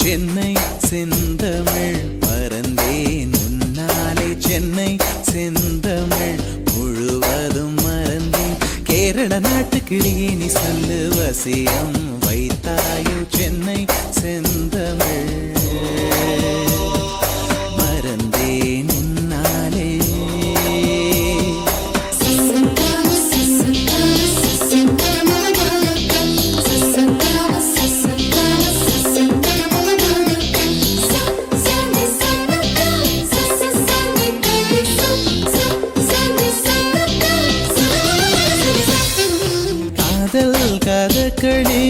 சென்னை செந்தமிழ் மறந்தேன் உன்னாலே சென்னை செந்தமிழ் முழுவதும் மறந்தேன் கேரள நாட்டுக்கிளியே நீ சொல்லு வசியம் வைத்தாயோ சென்னை செந்தமிழ் மறந்தேன் உன்னாலே கதகளி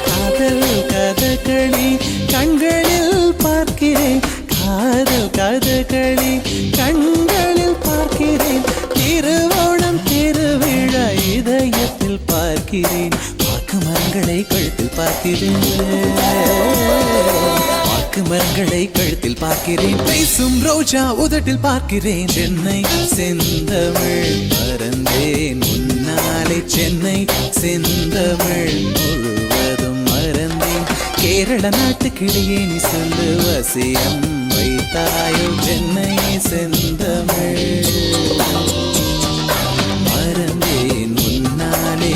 காதல் கதகளி கண்களில் பார்க்கிறேன் காதல் கதகளி கண்களில் பார்க்கிறேன் திருவோணம் திருவிழா இதயத்தில் பார்க்கிறேன் வாக்கு மரங்களை கழுத்தில் பார்க்கிறேன் மரங்களை கழுத்தில் பார்க்கிறேன் பேசும் ரோஜா உதட்டில் பார்க்கிறேன் சென்னை செந்தமிழ் மறந்தேன் உன்னாலே சென்னை செந்தமிழ் முழுவதும் மறந்தேன் கேரள நாட்டுக்கிளியே நீ சொல்லு வசியம் வைத்தாயோ சென்னை செந்தமிழ் மறந்தேன் உன்னாலே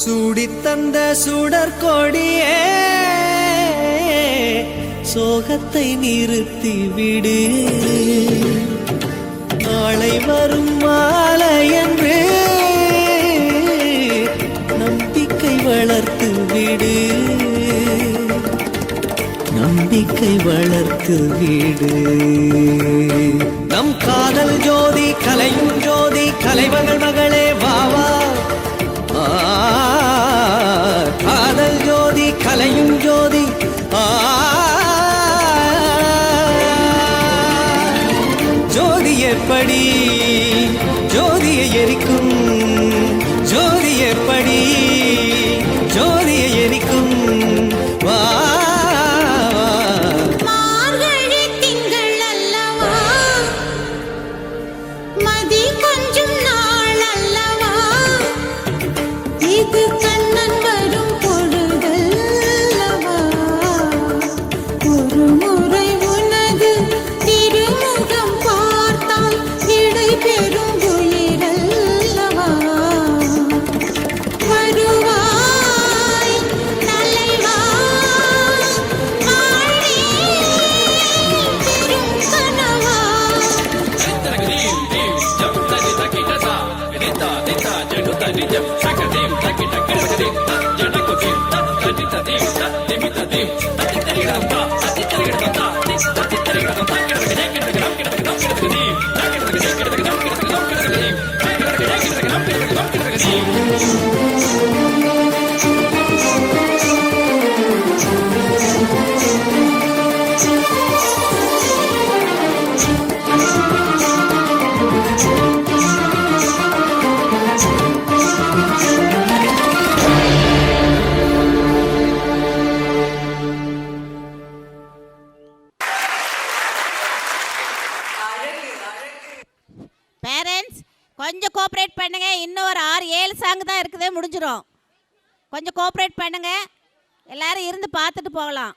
சூடித்தந்த சுடற்கொடியே சோகத்தை நிறுத்தி விடு நாளை வரும் மாலை என்று நம்பிக்கை வளர்த்து விடு நம்பிக்கை வளர்த்து விடு நம் காதல் ஜோதி கலையும் ஜோதி கலைமகள் மகளே வாவா காதல் ஜோதி கலையும் ஜோதி ஜோதி எப்படி ஜோதியை எரிக்கும் ஜோதி எப்படி ஜோதியை எரிக்கும் வா கொஞ்சம் கோஆப்ரேட் பண்ணுங்க. இன்னும் ஒரு 6-7 சாங் தான் இருக்குது, முடிஞ்சிடும். கொஞ்சம் கோஆப்ரேட் பண்ணுங்க. எல்லாரும் இருந்து பார்த்துட்டு போகலாம்.